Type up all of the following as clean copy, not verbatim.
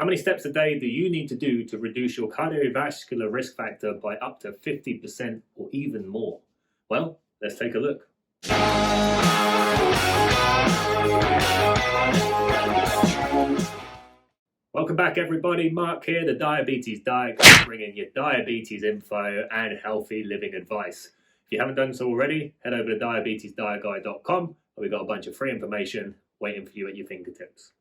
How many steps a day do you need to do to reduce your cardiovascular risk factor by up to 50% or even more? Well, let's take a look. Welcome back, everybody. Mark here, the Diabetes Diet Coach, bringing you diabetes info and healthy living advice. If you haven't done so already, head over to diabetesdietguide.com, and we've got a bunch of free information waiting for you at your fingertips.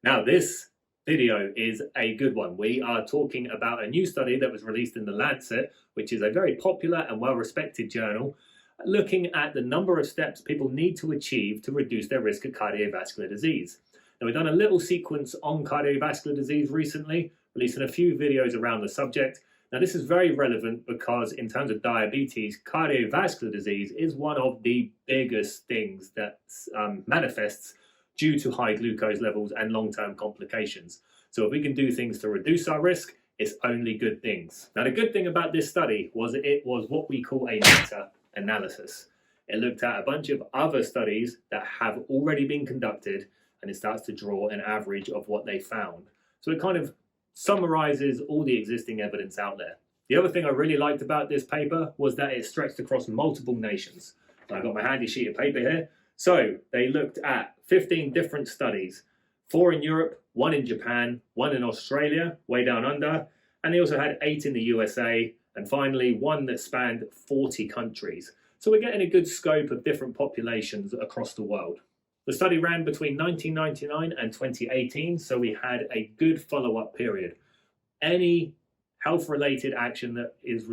Now, this video is a good one. We are talking about a new study that was released in the Lancet, which is a very popular and well-respected journal, looking at the number of steps people need to achieve to reduce their risk of cardiovascular disease. Now, we've done a little sequence on cardiovascular disease recently, releasing a few videos around the subject. Now, this is very relevant because in terms of diabetes, cardiovascular disease is one of the biggest things that manifests due to high glucose levels and long-term complications. So if we can do things to reduce our risk, it's only good things. Now, the good thing about this study was it was what we call a meta-analysis. It looked at a bunch of other studies that have already been conducted, and it starts to draw an average of what they found. So it kind of summarizes all the existing evidence out there. The other thing I really liked about this paper was that it stretched across multiple nations. So I've got my handy sheet of paper here. So they looked at 15 different studies, 4 in Europe, 1 in Japan, 1 in Australia, way down under, and they also had 8 in the USA, and finally 1 that spanned 40 countries. So we're getting a good scope of different populations across the world. The study ran between 1999 and 2018, so we had a good follow-up period. Any health-related action that is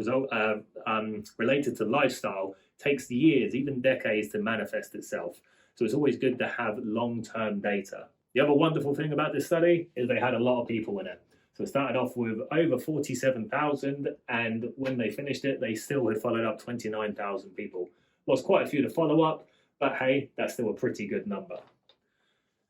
related to lifestyle takes years, even decades, to manifest itself. So it's always good to have long-term data. The other wonderful thing about this study is they had a lot of people in it. So it started off with over 47,000, and when they finished it, they still had followed up 29,000 people. Lost quite a few to follow up, but hey, that's still a pretty good number.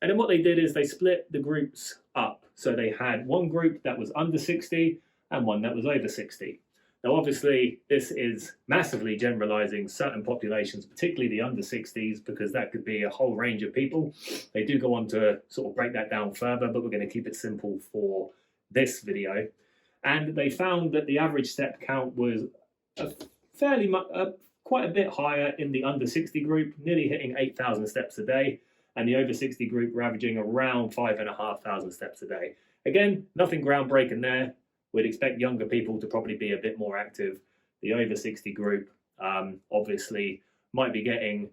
And then what they did is they split the groups up. So they had one group that was under 60 and one that was over 60. Now, obviously, this is massively generalizing certain populations, particularly the under 60s, because that could be a whole range of people. They do go on to sort of break that down further, but we're going to keep it simple for this video. And they found that the average step count was quite a bit higher in the under 60 group, nearly hitting 8,000 steps a day, and the over 60 group were averaging around 5,500 steps a day. Again, nothing groundbreaking there. We'd expect younger people to probably be a bit more active. The over 60 group obviously might be getting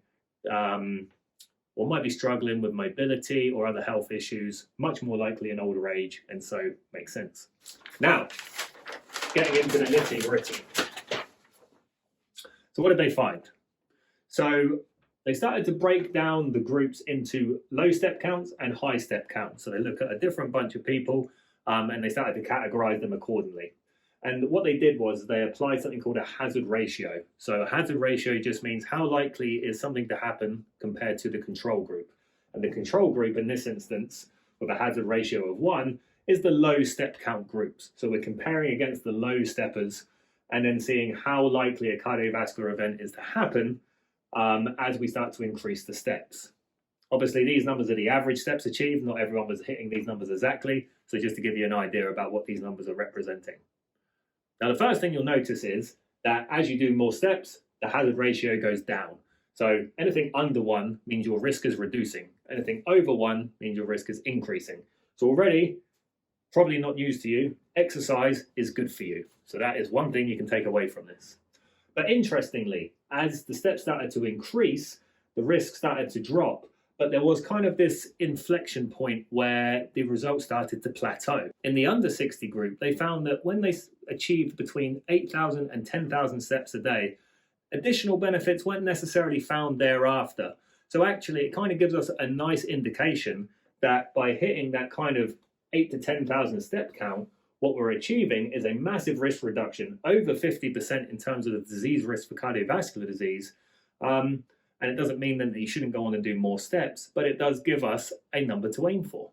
or might be struggling with mobility or other health issues, much more likely in older age, and so makes sense. Now, getting into the nitty-gritty. So what did they find? So they started to break down the groups into low step counts and high step counts. So they look at a different bunch of people and they started to categorize them accordingly. And what they did was they applied something called a hazard ratio. So a hazard ratio just means how likely is something to happen compared to the control group. And the control group in this instance, with a hazard ratio of 1, is the low step count groups. So we're comparing against the low steppers and then seeing how likely a cardiovascular event is to happen as we start to increase the steps. Obviously, these numbers are the average steps achieved. Not everyone was hitting these numbers exactly. So just to give you an idea about what these numbers are representing. Now, the first thing you'll notice is that as you do more steps, the hazard ratio goes down. So anything under 1 means your risk is reducing. Anything over 1 means your risk is increasing. So already, probably not news to you, exercise is good for you. So that is one thing you can take away from this. But interestingly, as the steps started to increase, the risk started to drop. But there was kind of this inflection point where the results started to plateau. In the under 60 group, they found that when they achieved between 8,000 and 10,000 steps a day, additional benefits weren't necessarily found thereafter. So actually, it kind of gives us a nice indication that by hitting that kind of 8,000 to 10,000 step count, what we're achieving is a massive risk reduction, over 50% in terms of the disease risk for cardiovascular disease. And it doesn't mean that you shouldn't go on and do more steps, but it does give us a number to aim for.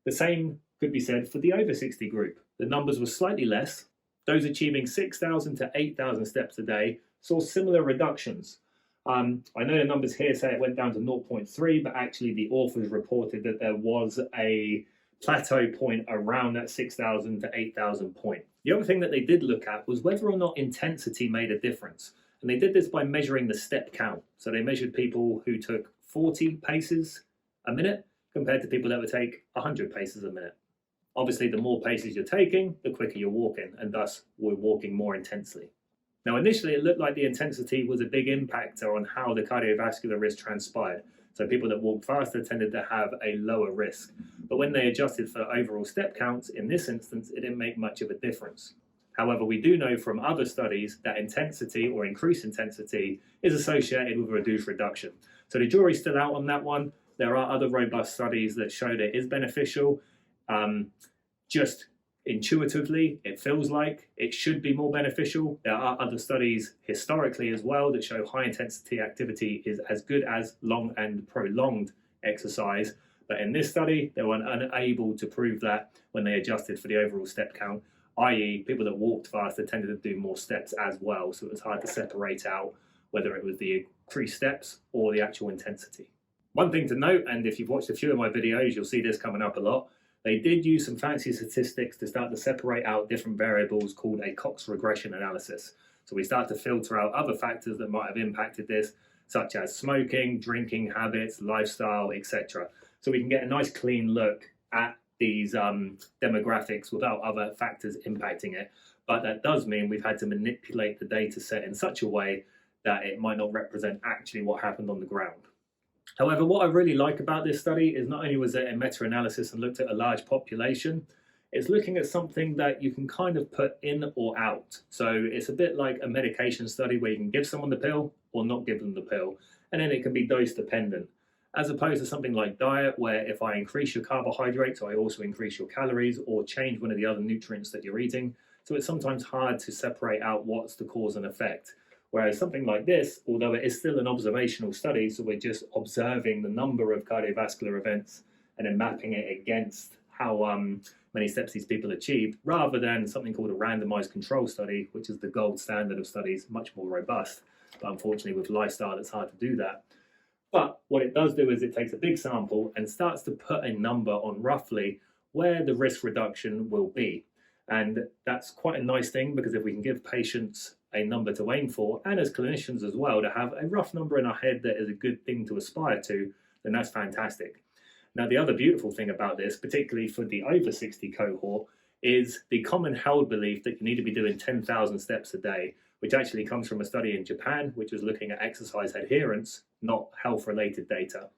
The same could be said for the over 60 group. The numbers were slightly less. Those achieving 6,000 to 8,000 steps a day saw similar reductions. I know the numbers here say it went down to 0.3, but actually the authors reported that there was a plateau point around that 6,000 to 8,000 point. The other thing that they did look at was whether or not intensity made a difference. And they did this by measuring the step count. So they measured people who took 40 paces a minute compared to people that would take 100 paces a minute. Obviously, the more paces you're taking, the quicker you're walking, and thus we're walking more intensely. Now, initially, it looked like the intensity was a big impactor on how the cardiovascular risk transpired. So people that walked faster tended to have a lower risk. But when they adjusted for overall step counts, in this instance, it didn't make much of a difference. However, we do know from other studies that intensity or increased intensity is associated with reduced reduction. So the jury's still out on that one. There are other robust studies that show that it is beneficial. Just intuitively, it feels like it should be more beneficial. There are other studies historically as well that show high intensity activity is as good as long and prolonged exercise. But in this study, they were unable to prove that when they adjusted for the overall step count, i.e. people that walked faster tended to do more steps as well. So it was hard to separate out whether it was the increased steps or the actual intensity. One thing to note, and if you've watched a few of my videos, you'll see this coming up a lot. They did use some fancy statistics to start to separate out different variables called a Cox regression analysis. So we start to filter out other factors that might have impacted this, such as smoking, drinking habits, lifestyle, etc. So we can get a nice clean look at these demographics without other factors impacting it. But that does mean we've had to manipulate the data set in such a way that it might not represent actually what happened on the ground. However, what I really like about this study is not only was it a meta-analysis and looked at a large population, it's looking at something that you can kind of put in or out. So it's a bit like a medication study where you can give someone the pill or not give them the pill, and then it can be dose dependent. As opposed to something like diet, where if I increase your carbohydrates, I also increase your calories or change one of the other nutrients that you're eating. So it's sometimes hard to separate out what's the cause and effect. Whereas something like this, although it is still an observational study, so we're just observing the number of cardiovascular events and then mapping it against how many steps these people achieved, rather than something called a randomized control study, which is the gold standard of studies, much more robust. But unfortunately, with lifestyle, it's hard to do that. But what it does do is it takes a big sample and starts to put a number on roughly where the risk reduction will be. And that's quite a nice thing, because if we can give patients a number to aim for, and as clinicians as well, to have a rough number in our head that is a good thing to aspire to, then that's fantastic. Now, the other beautiful thing about this, particularly for the over 60 cohort, is the common held belief that you need to be doing 10,000 steps a day, which actually comes from a study in Japan, which was looking at exercise adherence, not health-related data.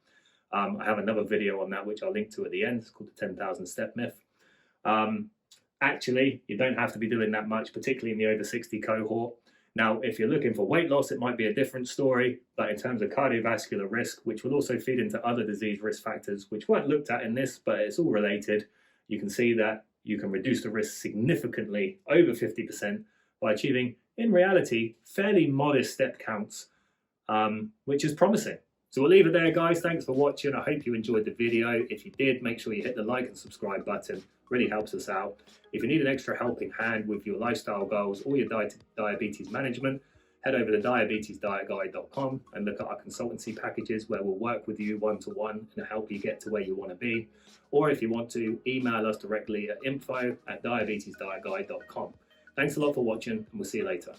I have another video on that, which I'll link to at the end. It's called the 10,000 step myth. Actually, you don't have to be doing that much, particularly in the over 60 cohort. Now, if you're looking for weight loss, it might be a different story, but in terms of cardiovascular risk, which will also feed into other disease risk factors, which weren't looked at in this, but it's all related, you can see that you can reduce the risk significantly, over 50%, by achieving, in reality, fairly modest step counts, which is promising. So we'll leave it there, guys. Thanks for watching. I hope you enjoyed the video. If you did, make sure you hit the like and subscribe button. Really helps us out. If you need an extra helping hand with your lifestyle goals or your diabetes management, head over to diabetesdietguide.com and look at our consultancy packages, where we'll work with you one-to-one and help you get to where you want to be. Or if you want to, email us directly at info@diabetesdietguide.com. Thanks a lot for watching, and we'll see you later.